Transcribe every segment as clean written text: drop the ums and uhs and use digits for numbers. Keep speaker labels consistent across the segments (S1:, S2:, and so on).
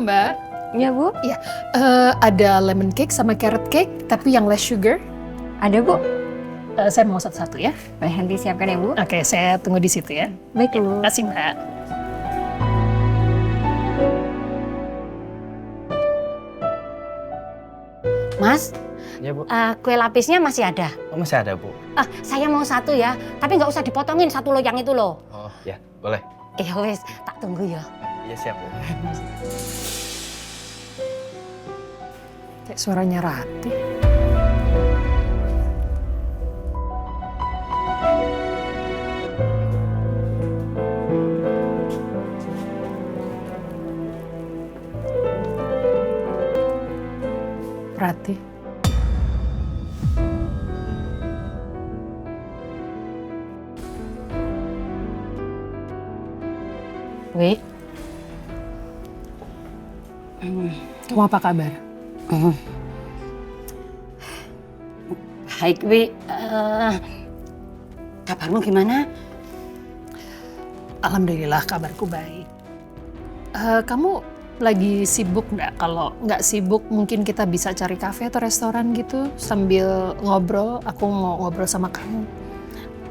S1: Mbak.
S2: Iya, Bu.
S1: Iya, ada lemon cake sama carrot cake, tapi yang less sugar.
S2: Ada, Bu.
S1: Saya mau satu-satu ya.
S2: Baik, nanti siapkan ya, Bu.
S1: Oke, saya tunggu di situ ya.
S2: Baik, Bu.
S1: Terima kasih, Mbak.
S3: Mas,
S4: Ya, Bu.
S3: kue lapisnya masih ada?
S4: Oh, masih ada, Bu.
S3: Saya mau satu ya, tapi nggak usah dipotongin satu loyang itu loh.
S4: Oh, ya, boleh.
S3: Ya wes, tak tunggu ya.
S4: Iya, siap, Bu.
S1: Kayak suaranya Rati. Rati.
S3: Wi,
S1: Kamu apa kabar?
S3: baik Wi. Kabarmu gimana?
S1: Alhamdulillah kabarku baik. Kamu lagi sibuk nggak? Kalau nggak sibuk mungkin kita bisa cari kafe atau restoran gitu sambil ngobrol. Aku mau ngobrol sama kamu.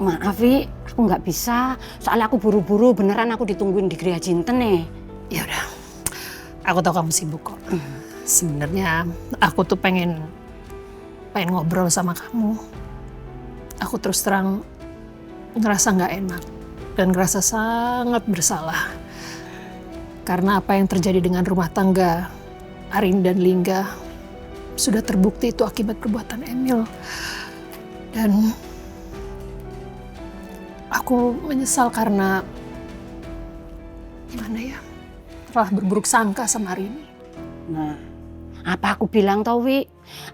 S3: Maaf Wi, aku nggak bisa. Soalnya aku buru-buru, beneran aku ditungguin di Gereja Jinten nih.
S1: Ya udah, aku tahu kamu sibuk kok. Sebenarnya aku tuh pengen ngobrol sama kamu. Aku terus terang ngerasa nggak enak dan ngerasa sangat bersalah karena apa yang terjadi dengan rumah tangga Arin dan Lingga sudah terbukti itu akibat perbuatan Emil. Dan aku menyesal karena gimana ya, telah berburuk sangka sama Arini.
S3: Nah, apa aku bilang tau Wi?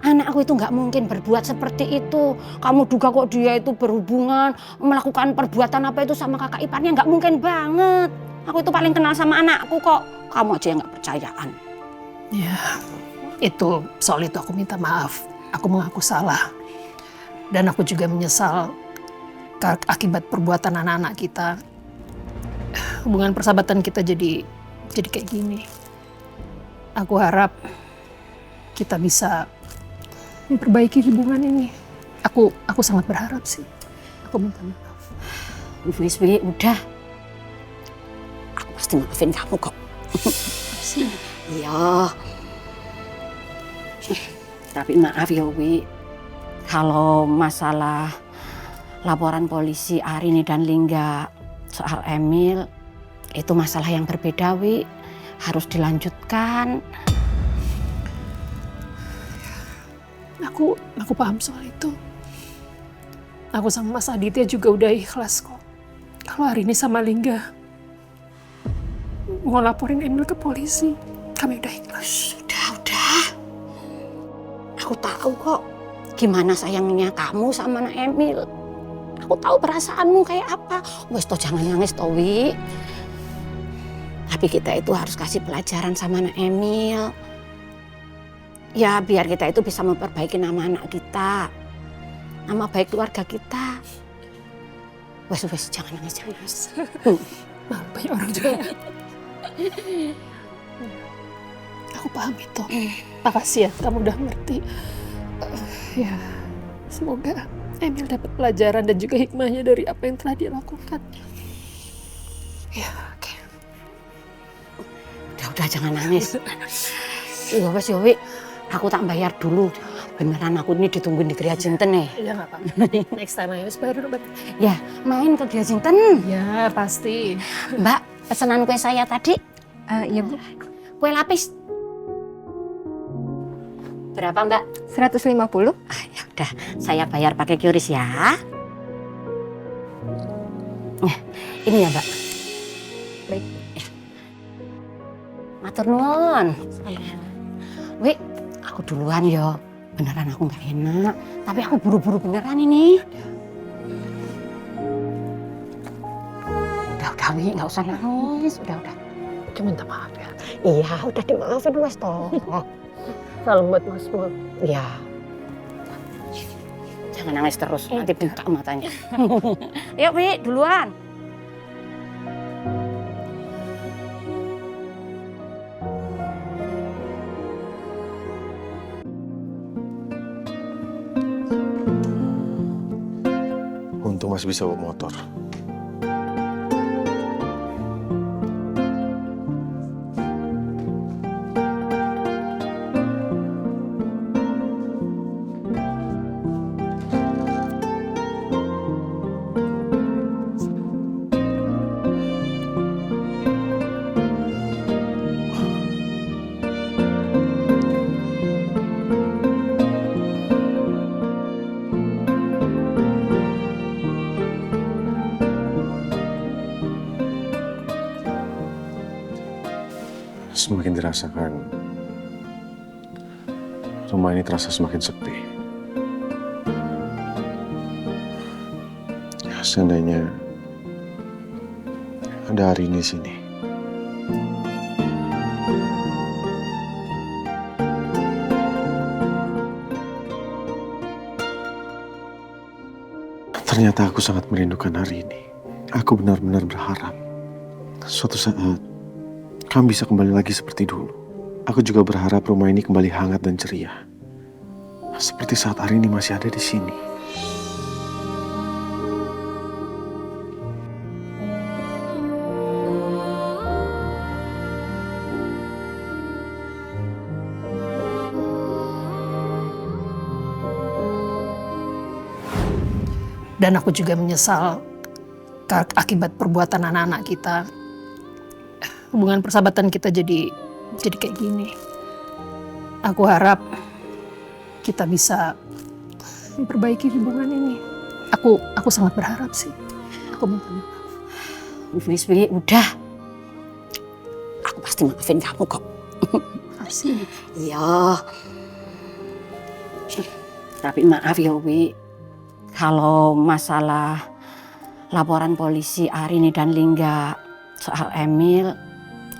S3: Anakku itu nggak mungkin berbuat seperti itu. Kamu duga kok dia itu berhubungan, melakukan perbuatan apa itu sama kakak iparnya? Nggak mungkin banget. Aku itu paling kenal sama anakku kok. Kamu aja yang nggak percayaan.
S1: Ya, itu soal itu aku minta maaf. Aku mengaku salah. Dan aku juga menyesal akibat perbuatan anak-anak kita. Hubungan persahabatan kita jadi kayak gini. Aku harap kita bisa memperbaiki hubungan ini. Aku sangat berharap sih. Aku minta maaf.
S3: Wis, Wi, udah. Aku pasti maafin kamu kok. Iya. Tapi maaf ya Wi, kalau masalah laporan polisi Arini dan Lingga soal Emil, itu masalah yang berbeda Wi. Harus dilanjutkan.
S1: Aku paham soal itu. Aku sama Mas Aditya juga udah ikhlas kok. Kalau hari ini sama Lingga mau laporin Emil ke polisi, kami udah ikhlas.
S3: Udah. Aku tahu kok gimana sayangnya kamu sama anak Emil. Aku tahu perasaanmu kayak apa. Wes toh jangan nangis toh Wi. Tapi kita itu harus kasih pelajaran sama anak Emil. Ya biar kita itu bisa memperbaiki nama anak kita. Nama baik keluarga kita. Wes jangan nangis.
S1: Malu banyak orang juga. Aku paham itu. Makasih ya kamu udah ngerti. Ya, semoga Emil dapat pelajaran dan juga hikmahnya dari apa yang telah dia lakukan. Ya, oke.
S3: Udah jangan nangis. Iya wes Yowi, aku tak bayar dulu. Beneran aku ini ditungguin di Gereja Jinten nih.
S1: Ya nggak apa-apa. Next time ayo bayar dulu.
S3: Ya, main ke Gereja Jinten.
S1: Ya, pasti.
S3: Mbak, pesanan kue saya tadi.
S2: Iya, Bu.
S3: Kue lapis. Berapa Mbak?
S2: 150.
S3: Ya udah, saya bayar pakai QRIS ya. Ini ya Mbak.
S2: Baik.
S3: Matur nuwun. Wi, aku duluan yo. Beneran aku nggak enak. Tapi aku buru-buru beneran ini. Udah Wi, nggak usah nangis. Udah.
S1: Aku minta maaf ya.
S3: Iya, udah dimaafin wes toh.
S1: Salam buat Mas Mul.
S3: Iya. Jangan nangis terus, nanti bengkak matanya. Yuk Wi, duluan.
S5: masih bisa bawa motor. Semakin dirasakan, rumah ini terasa semakin sepi. Ya, seandainya ada hari ini di sini. Ternyata aku sangat merindukan hari ini. Aku benar-benar berharap suatu saat kamu bisa kembali lagi seperti dulu. Aku juga berharap rumah ini kembali hangat dan ceria. Seperti saat hari ini masih ada di sini.
S1: Dan aku juga menyesal akibat perbuatan anak-anak kita. Hubungan persahabatan kita jadi kayak gini. Aku harap kita bisa memperbaiki hubungan ini. Aku sangat berharap sih. Aku minta maaf.
S3: Wis, udah. Aku pasti maafin kamu kok.
S1: Makasih.
S3: Iya. Tapi maaf ya, Wi. Kalau masalah laporan polisi Arini dan Lingga soal Emil,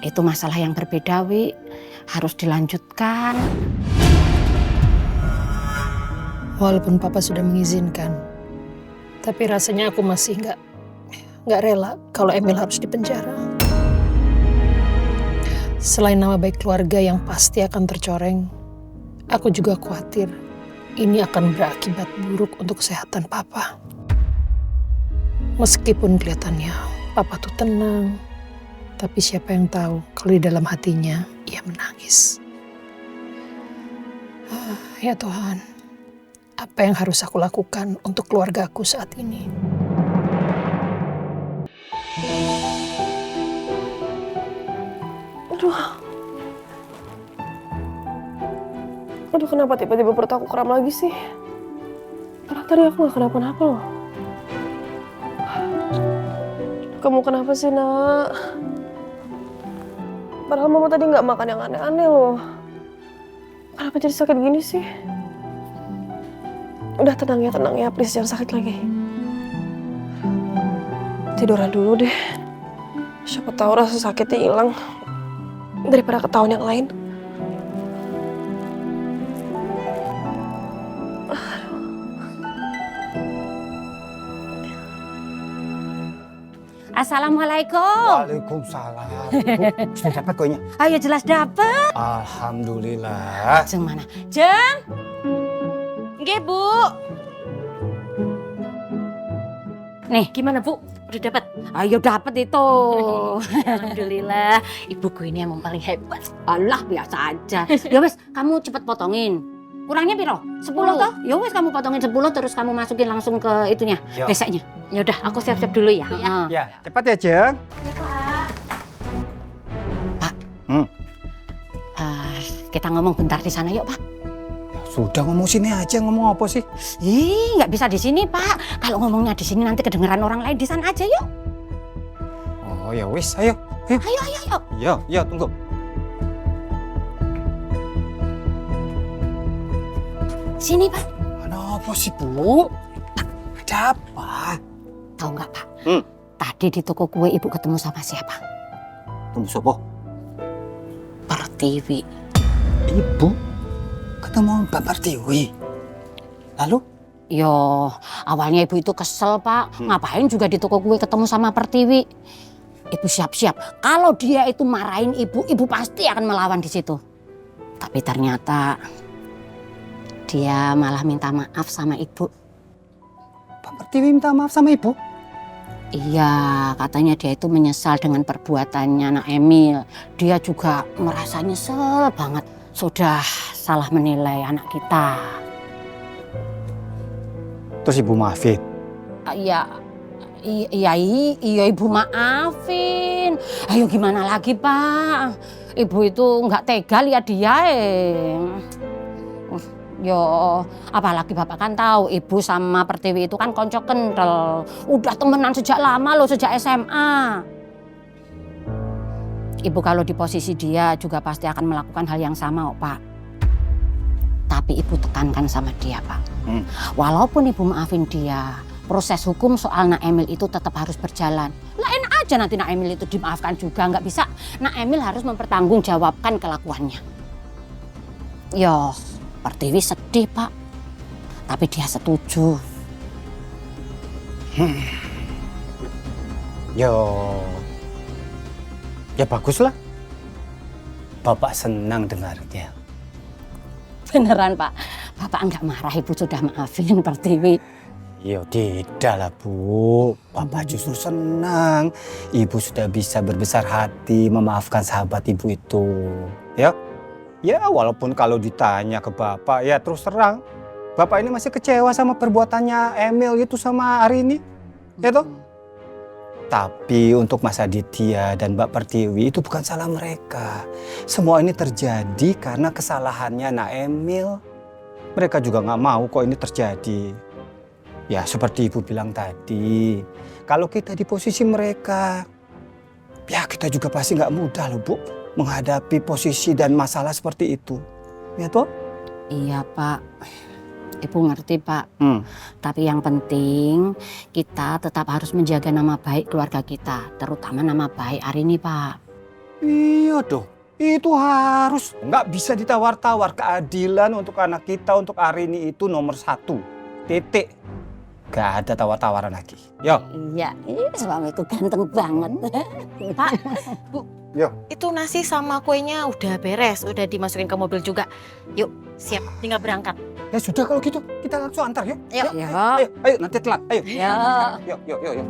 S3: itu masalah yang berbeda, Wi. Harus dilanjutkan.
S1: Walaupun Papa sudah mengizinkan, tapi rasanya aku masih nggak rela kalau Emil harus dipenjara. Selain nama baik keluarga yang pasti akan tercoreng, aku juga khawatir ini akan berakibat buruk untuk kesehatan Papa. Meskipun kelihatannya Papa tuh tenang, tapi siapa yang tahu kalau di dalam hatinya ia menangis. Ya Tuhan, apa yang harus aku lakukan untuk keluargaku saat ini?
S6: Aduh, kenapa tiba-tiba perut aku kram lagi sih? Padahal tadi aku gak kenapa-napa loh. Kamu kenapa sih, Nak? Padahal Mama tadi gak makan yang aneh-aneh loh. Kenapa jadi sakit gini sih? Udah tenang ya, please jangan sakit lagi. Tiduran dulu deh. Siapa tahu rasa sakitnya hilang daripada ketahuan yang lain.
S3: Assalamualaikum.
S7: Waalaikumsalam. Bu, sudah dapat kuenya?
S3: Ayo jelas dapat.
S7: Alhamdulillah.
S3: Jeng mana? Jeng. Nggih, Bu. Nih, gimana, Bu? Udah dapat? Ayo dapat itu. Alhamdulillah. Ibuku ini yang paling hebat. Allah, biasa aja. Ya wes, kamu cepet potongin. Kurangnya piro? 10 toh? Ya wes kamu potongin 10 terus kamu masukin langsung ke itunya,
S7: Yo.
S3: beseknya. Ya udah, aku siap-siap dulu ya.
S7: Ya, cepat ya, Jeng.
S3: Pak.
S7: Hmm.
S3: Kita ngomong bentar di sana yuk, Pak.
S7: Sudah ngomong sini aja, ngomong apa sih?
S3: Ih, nggak bisa di sini, Pak. Kalau ngomongnya di sini nanti kedengeran orang lain, di sana aja yuk.
S7: Oh ya wis, ayo.
S3: Ayo.
S7: Yo, tunggu.
S3: Sini, Pak.
S7: Ada apa sih, Bu? Ada apa?
S3: Tahu nggak, Pak?
S7: Hmm.
S3: Tadi di toko kue Ibu ketemu sama siapa?
S7: Tunggu sopo.
S3: Pertiwi.
S7: Ibu ketemu Mbak Pertiwi. Lalu?
S3: Yo, awalnya Ibu itu kesel, Pak. Ngapain juga di toko kue ketemu sama Pertiwi? Ibu siap-siap. Kalau dia itu marahin Ibu pasti akan melawan di situ. Tapi ternyata dia malah minta maaf sama Ibu.
S7: Pak Pertiwi minta maaf sama ibu?
S3: Iya, katanya dia itu menyesal dengan perbuatannya anak Emil. Dia juga merasa nyesel banget sudah salah menilai anak kita.
S7: Terus ibu maafin?
S3: Iya ibu maafin. Ayo gimana lagi Pak? Ibu itu nggak tega lihat dia. Yo, apalagi Bapak kan tahu ibu sama Pertiwi itu kan konco kental. Udah temenan sejak lama loh, sejak SMA. Ibu kalau di posisi dia juga pasti akan melakukan hal yang sama, Pak. Tapi ibu tekankan sama dia, Pak. Walaupun ibu maafin dia, proses hukum soal Nak Emil itu tetap harus berjalan. Lah enak aja nanti Nak Emil itu dimaafkan juga, nggak bisa. Nak Emil harus mempertanggungjawabkan kelakuannya. Yo, Pertiwi sedih, Pak. Tapi dia setuju.
S7: Ya baguslah. Bapak senang dengarnya.
S3: Beneran, Pak. Bapak nggak marah, ibu sudah maafin Pertiwi.
S7: Ya tidak lah Bu, Bapak justru senang. Ibu sudah bisa berbesar hati memaafkan sahabat ibu itu. Ya walaupun kalau ditanya ke Bapak ya terus terang. Bapak ini masih kecewa sama perbuatannya Emil itu sama Arini. Ya toh? Tapi untuk Mas Aditya dan Mbak Pertiwi itu bukan salah mereka. Semua ini terjadi karena kesalahannya Nak Emil. Mereka juga nggak mau kok ini terjadi. Ya seperti ibu bilang tadi, kalau kita di posisi mereka, ya kita juga pasti nggak mudah loh Bu, menghadapi posisi dan masalah seperti itu. Ya toh?
S3: Iya, Pak. Ibu ngerti, Pak. Tapi yang penting kita tetap harus menjaga nama baik keluarga kita, terutama nama baik Arini, Pak.
S7: Iya dong, itu harus. Nggak bisa ditawar-tawar. Keadilan untuk anak kita, untuk Arini itu nomor 1. Titik. Gak ada tawar-tawaran lagi. Yo.
S3: Iya, suamiku ganteng banget.
S8: Pak, Bu,
S7: Yo.
S8: itu nasi sama kuenya udah beres, udah dimasukin ke mobil juga. Yuk, siap, tinggal berangkat.
S7: Ya sudah kalau gitu, kita langsung antar yuk.
S8: Yuk.
S3: Ya.
S7: Ayo, nanti telat. Ayo.
S3: Ya.
S7: Yuk. Ayo.